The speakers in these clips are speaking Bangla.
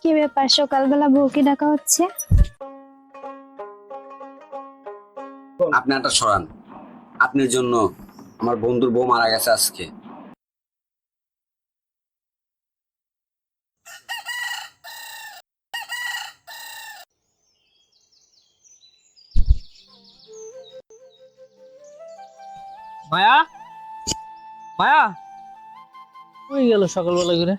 কি ব্যাপার, সকালবেলা বউকে ডাকা হচ্ছে? আপনি একটা সরান। আপনার জন্য আমার বন্ধুর বউ মারা গেছে আজকে। মায়া, মায়া, কই গেল সকালবেলা করে?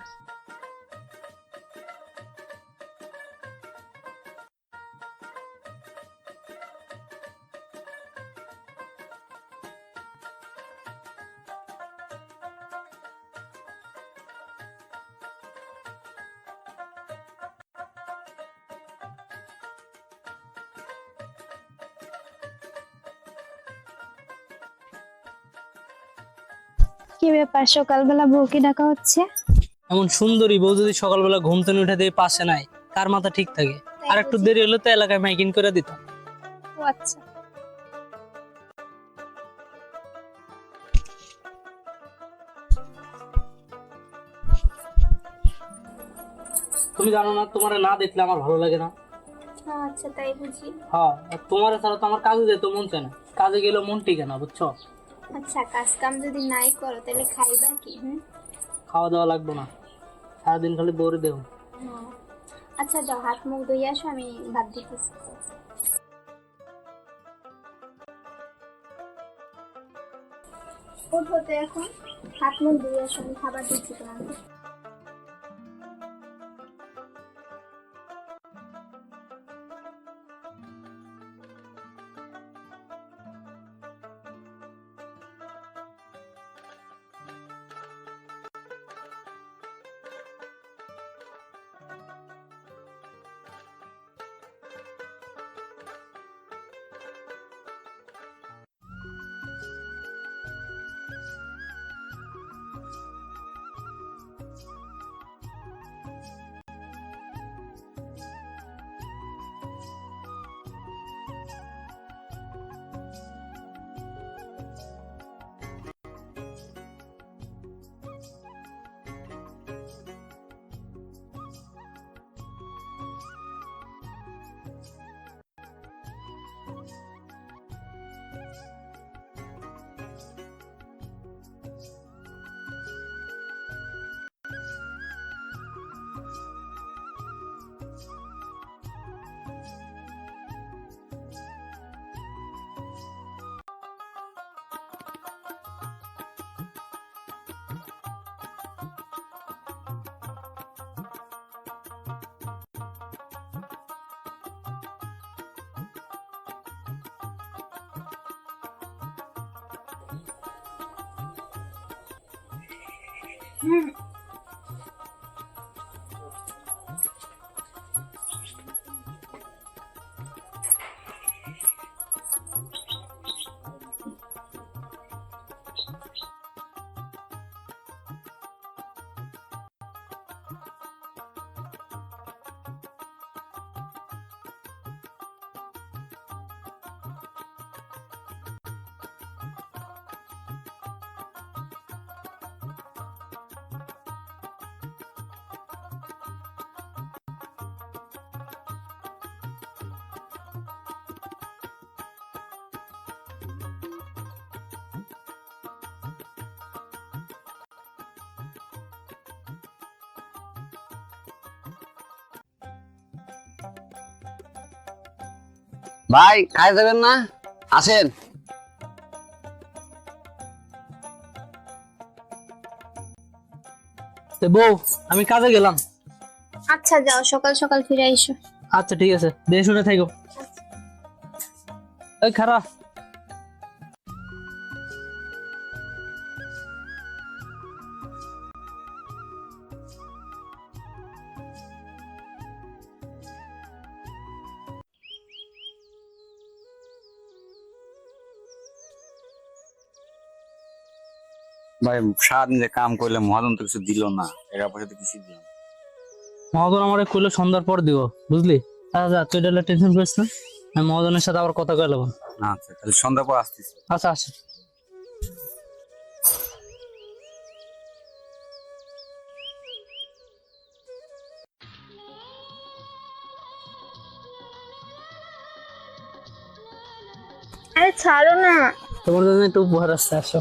কি ব্যাপার, সকালবেলা বউকে ডাকা হচ্ছে? এমন সুন্দরী বউ যদি সকালবেলা ঘুম থেকে উঠে দিয়ে পাশে নাই, কার মাথা ঠিক থাকে? আর একটু দেরি হলে তো এলাকায় মাইকিং করে দিত। ও আচ্ছা। তুমি জানো না, তোমার না দেখলে আমার ভালো লাগে না। আচ্ছা, তাই বুঝি। হ্যাঁ, আর তোমার ছাড়া তো আমার কাজে যেতে মন চায় না। কাজে গেলে মন টিকে না, বুঝছো? আচ্ছা, কাজ কাম যদি নাই করো তাহলে খাইবা কি? খাওয়া দাওয়া লাগবে না, সারাদিন খালি বউরে দেও। আচ্ছা, যাও হাত মুখ ধুয়ে আসো, আমি ভাত দিতেছি। ওঠো তো এখন, হাত মুখ ধুয়ে আসো, আমি খাবার দিচ্ছি তোমাকে। ভাই খাই যাবেন না? আসেন। বউ, আমি কাজে গেলাম। আচ্ছা, যাও সকাল সকাল ফিরে আইসো। আচ্ছা ঠিক আছে, বেশ শুনে থাকো। এই খারাপ। ভাই সারাদিন যে কাম করলে মহাজন তো কিছু দিল না, টাকা পয়সা তো কিছু দিল না। মহাজন আমার কইলো সন্ধ্যার পর দিব, বুঝলি? আচ্ছা, তুই এটা টেনশন করিস না, আমি মহাজনের সাথে আবার কথা কইলাম। আচ্ছা তাহলে সন্ধ্যা পর আসতেছি। আচ্ছা আচ্ছা। আরে ছাড়ো না। তোমার জন্য একটা উপহার আছে, আসো।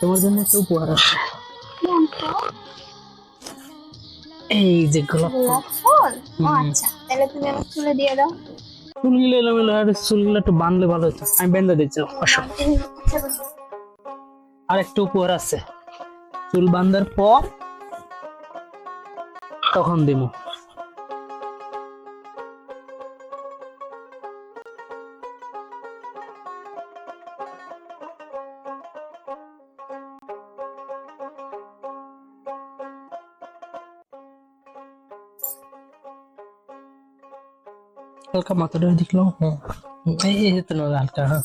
তোমার জন্য একটা উপহার আছে। এই যে গোলাপ ফুল। গোলাপ ফুল? ও আচ্ছা, তাহলে তুমি আমাকে তুলে দিয়ে দাও। চুলগুলো এলোমেলো, আর চুলগুলো একটু বাঁধলে ভালো হতো। আমি বেঁধে দিচ্ছি, আসো। আচ্ছা বসো। আর একটা উপহার আছে, চুল বাঁধার পর তখন দিমু। হালকা মাথাটা দেখলো, হ্যাঁ এই তো না, হালকা, হ্যাঁ।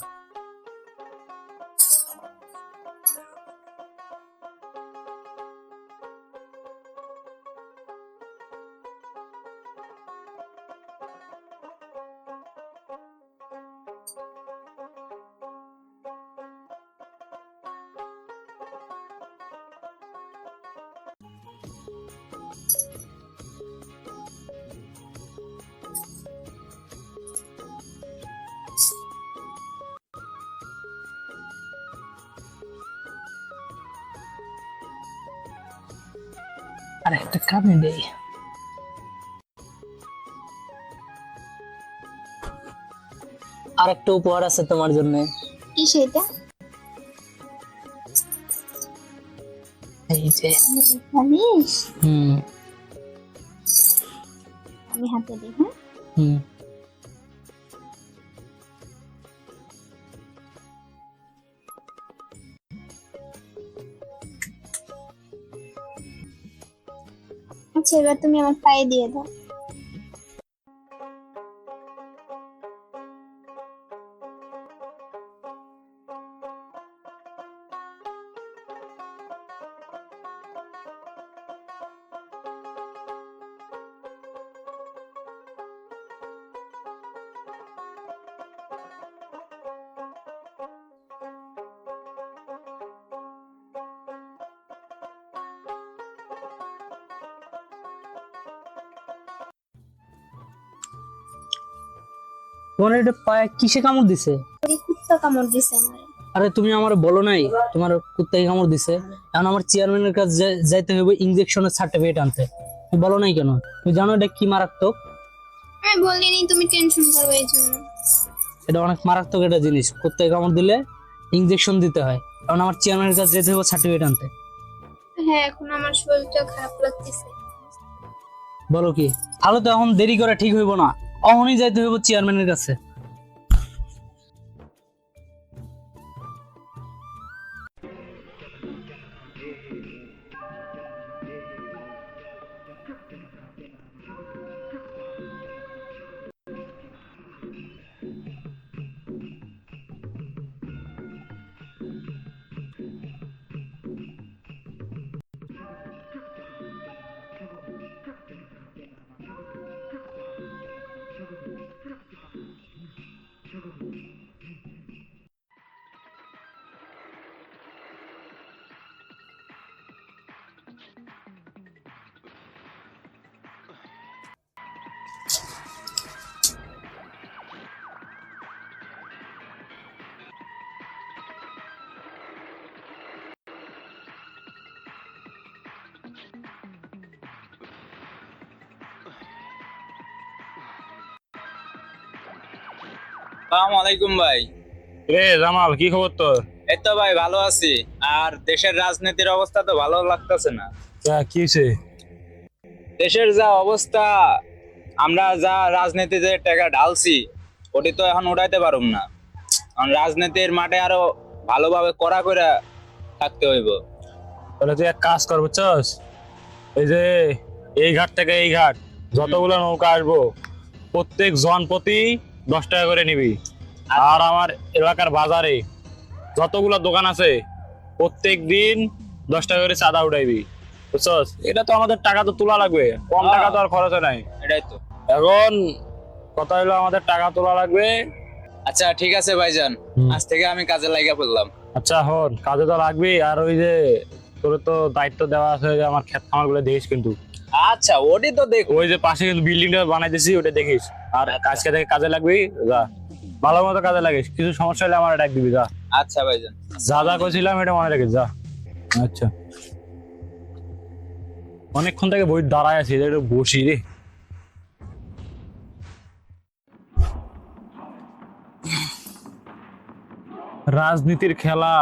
আর একটা কানে দেই। আর একটা উপহার আছে তোমার জন্য। কি সেটা? এই যে জানিস, হুম আমি হাতে দিই। হ্যাঁ, হুম আচ্ছা এবার তুমি আমার পায়ে দিয়ে দাও। তোমার এটা পায়ে কিসে কামড় দিছে? এই কুত্তা কামড় দিছে আমার। আরে তুমি আমার বলো নাই তোমার কুত্তাই কামড় দিছে? এখন আমার চেয়ারম্যানের কাছে যাইতে হবে ইনজেকশনের সার্টিফিকেট আনতে। তুমি বলো নাই কেন? তুমি জানো এটা কি মারাত্মক? আমি বলিনি, তুমি টেনশন করবে এই জন্য। এটা অনেক মারাত্মক একটা জিনিস, কুত্তায় কামড় দিলে ইনজেকশন দিতে হয়। কারণ আমার চেয়ারম্যানের কাছে যেতে হবে সার্টিফিকেট আনতে। হ্যাঁ, এখন আমার শরীরটা খারাপ লাগতেছে। বলো কি? তাহলে তো এখন দেরি করে ঠিক হইব না, এখনই যাইতে হইব চেয়ারম্যানের কাছে। আসসালামু আলাইকুম ভাই। রে জামাল, কি খবর তোর? এই তো ভাই ভালো আছি। আর দেশের রাজনীতির অবস্থা তো ভালো লাগতেছে না। কি হয়েছে? দেশের যা অবস্থা, আমরা যা রাজনীতিতে টাকা ঢালছি ওটি তো এখন উঠাইতে পারুম না। কারণ রাজনীতির মাঠে আরো ভালোভাবে কড়া করে থাকতে হইব। তাহলে তুই এক কাজ কর, বুঝছস? এই যে এই ঘাট থেকে এই ঘাট যতগুলো নৌকা আসবো প্রত্যেক জন প্রতি 10 টাকা করে নিবি। আর আমার এলাকার বাজারে যতগুলো দোকান আছে প্রত্যেক দিন 10 টাকা করে চাঁদা উঠাইবি, বুঝছস? এটা তো আমাদের টাকা তো তোলা লাগবে, কম টাকা তো আর খরচ নাই। এটাই তো। এখন কথা হলো আমাদের টাকা তোলা লাগবে। আচ্ছা ঠিক আছে ভাইজান, আজ থেকে আমি কাজে লাগিয়ে পড়লাম। আচ্ছা হন, কাজে তো লাগবেই। আর ওই যে তোর তো দায়িত্ব দেওয়া আছে যে আমার ক্ষেত খামার গুলো দেখিস কিন্তু। আচ্ছা ওটি তো দেখ। ওই যে পাশে কিন্তু বিল্ডিংটা বানাইতেছি, ওটা দেখিস। আর আজকে থেকে কাজে লাগবি, যা ভালো মতো কাজে লাগিস। কিছু সমস্যা হলে আমার ডাক দিবি, যা। আচ্ছা ভাইজান। যা যা কইছিলাম এটা মনে রাখিস, যা। আচ্ছা, অনেকক্ষণ থেকে বই দাঁড়ায় আছি, একটু বসি রে। রাজনীতির খেলা,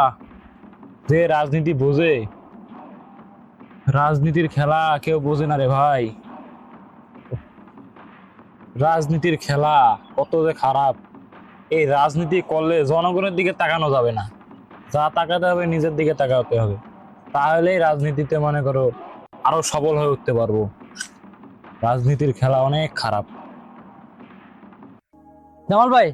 যে রাজনীতি বোঝে, রাজনীতির খেলা কেউ বোঝে না রে ভাই। রাজনীতির খেলা কত যে খারাপ। এই রাজনীতি করলে জনগণের দিকে তাকানো যাবে না, যা তাকাতে হবে নিজের দিকে তাকাতে হবে, তাহলেই রাজনীতিতে মনে করো আরো সবল হয়ে উঠতে পারবো। রাজনীতির খেলা অনেক খারাপ। জামাল ভাই,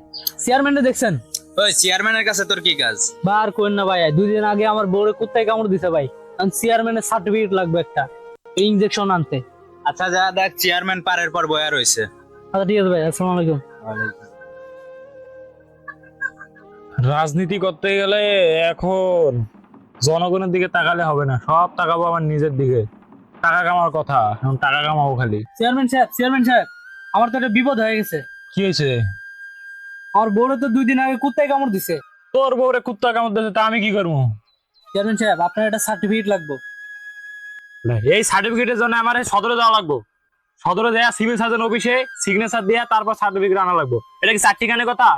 চেয়ারম্যানটা দেখছেন? ওই চেয়ারম্যানের কাছে তোর কি কাজ? বা আর কোয়েন না ভাই, 2 দিন আগে আমার বউরে কুত্তায় কামড় দিছে ভাই। চেয়ারম্যানের সার্টিফিকেট লাগবে একটা, ইনজেকশন আনতে। আচ্ছা যা দেখ, চেয়ারম্যান পারের পর বয়া রয়েছে। আচ্ছা ঠিক আছে ভাই, আসসালামু আলাইকুম। রাজনীতি করতে গেলে এখন জনগণের দিকে তাকালে হবে না, সব তাকাবো আমার নিজের দিকে। টাকা কামার কথা, এখন টাকা কামাবো খালি। চেয়ারম্যান সাহেব, আমার তো একটা বিপদ হয়ে গেছে। কি হয়েছে? আমার বউরে তো 2 দিন আগে কুত্তায় কামড় দিছে। তোর বউরে কুত্তা কামড় দিয়েছে, তা আমি কি করবো? চেয়ারম্যান সাহেব, আপনার একটা সার্টিফিকেট লাগবে। এই সার্টিফিকেটের জন্য আমার সদরে যাওয়া লাগবে। সদরে যাওয়া সিভিল সার্জন অফিসে সিগনেচার দিয়া তারপর সার্টিফিকেট আনা লাগবে। এটা কি চারটিখানে কথা?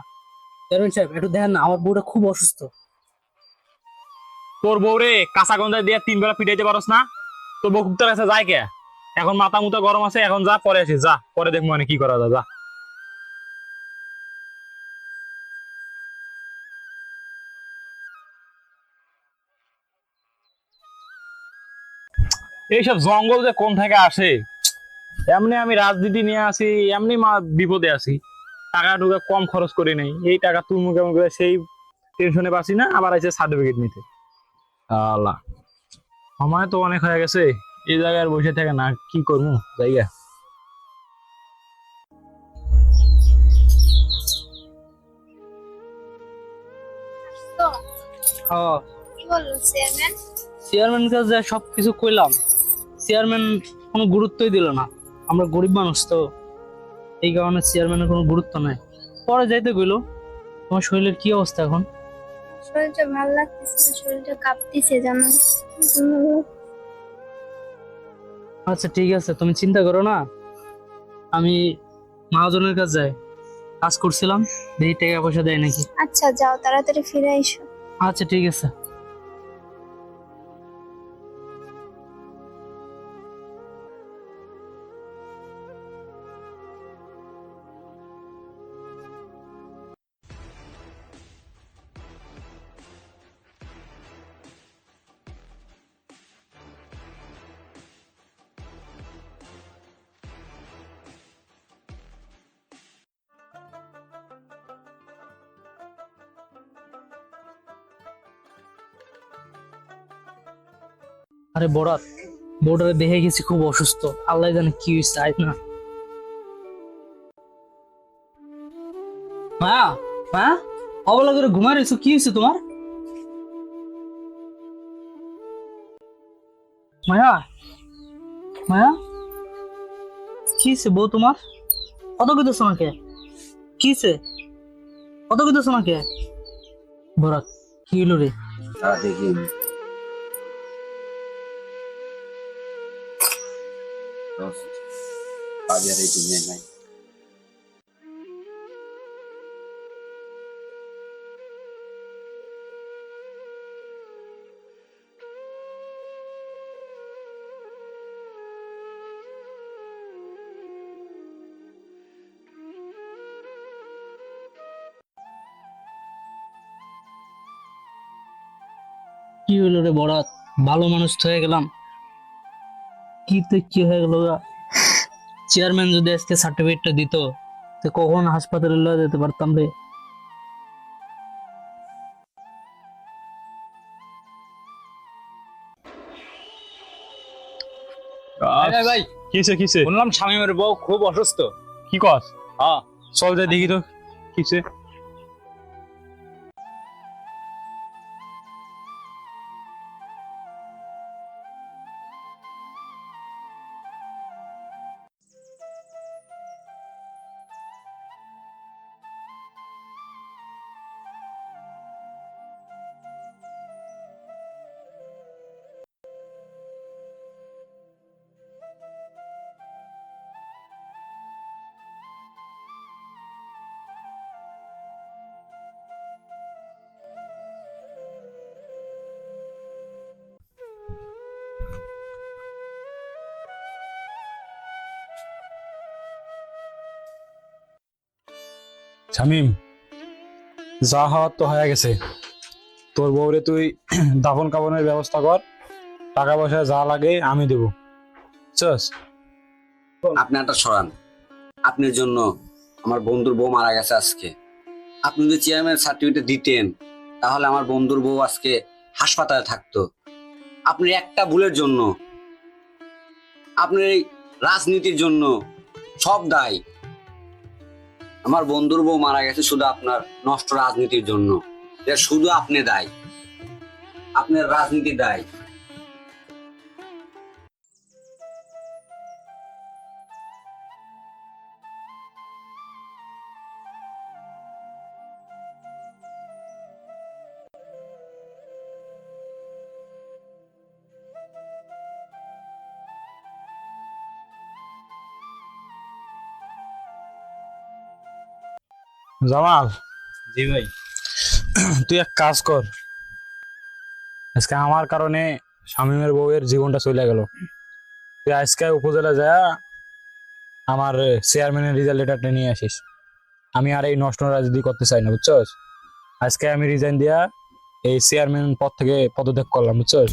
চেয়ারম্যান সাহেব, একটু দেখেন না, আমার বউটা খুব অসুস্থ। তোর বউরে কাঁচা গঞ্জায় দিয়ে 3 বেলা পিটাইতে পারস না? তোর বউ কুত্তার কাছে যায় কে? এখন মাথা মুথা গরম আছে, এখন যা, পরে আসিস, যা, পরে দেখবো মানে কি করা যায়, যা। এইসব জঙ্গল যে কোন থেকে আসে। এমনি আমি রাজনীতি নিয়ে আসি, এমনি বিপদে আছি। টাকা টুকা কম খরচ করি নাই, এই টাকা তুলমু কেমন করে সেই টেনশনে বাঁচি না, আবার আছে সার্টিফিকেট নিতে। আল্লাহ, সময় তো অনেক হয়ে গেছে, এই জায়গায় আর বসে থাকে না, কি করবো জায়গা। তো হ্যাঁ, কি বললো চেয়ারম্যান? চেয়ারম্যান কাছে সবকিছু কইলাম, চেয়ারম্যান কোনো গুরুত্বই দিল না। আমরা গরিব মানুষ তো, এই কারণে চেয়ারম্যানের কোনো গুরুত্ব নাই। পরে যাইতে কইলো। তোমার শরীরের কি অবস্থা এখন? শরীরটা ভালো লাগতেছে না, শরীরটা কাঁপতেছে জানো। আচ্ছা ঠিক আছে, তুমি চিন্তা করো না। আমি মহাজনের কাছে যাই, কাজ করছিলাম, দেখি টাকা পয়সা দেয় নাকি। আচ্ছা যাও, তাড়াতাড়ি ফিরে এসো। আচ্ছা ঠিক আছে। আরে বরাত, বউটারে দেখে গেছি খুব অসুস্থ, আল্লাহ জানে কি হয়েছে। আয় না মায়া, মায়া, অবলা করে ঘুমায় রয়েছো, কি হয়েছে তোমার? মায়া, মায়া, কি হয়েছে বউ তোমার? কত কইতেছো আমাকে? কি হয়েছে? কত কইতেছো আমাকে? বরাত, কি হলো রে? দেখি বাজার এই দুনিয়ায় নাই। কি হলো রে বরাত? ভালো মানুষ তো হয়ে গেলাম, কি তো কি হয়ে গেল? চেয়ারম্যান যদি আজকে সার্টিফিকেটটা দিত, তো কখন হাসপাতালে লয়ে যেতে পারতাম রে। ভাই কিসে কিসে? শুনলাম শামীমের বউ খুব অসুস্থ। কি কস? হ্যাঁ চল যাই দেখি তো কিসে। শামিম, যা হওয়ার তো হয়ে গেছে। তোর বউরে তুই দাফন কাফনের ব্যবস্থা কর, টাকা পয়সা যা লাগে আমি দেবো, বুঝছস? আপনি একটা সরান। আপনার জন্য আমার বন্ধুর বউ মারা গেছে আজকে। আপনি যদি চেয়ারম্যান সার্টিফিকেট দিতেন তাহলে আমার বন্ধুর বউ আজকে হাসপাতালে থাকতো। আপনি একটা ভুলের জন্য, আপনার এই রাজনীতির জন্য সব দায়। আমার বন্ধুর বউ মারা গেছে শুধু আপনার নষ্ট রাজনীতির জন্য। এটা শুধু আপনি দায়, আপনার রাজনীতি দায়। জামাল, জি ভাই। তুই এক কাজ কর, আজকে আমার কারণে শামীমের বউয়ের জীবনটা চলে গেল। তুই আজকে উপজেলা যা আমার চেয়ারম্যানের রেজাল্ট লেটারটা নিয়ে আসিস। আমি আর এই নষ্ট রাজনীতি করতে চাই না, বুঝছস? আজকে আমি রিজাইন দিয়া এই চেয়ারম্যান পদ থেকে পদত্যাগ করলাম, বুঝছস?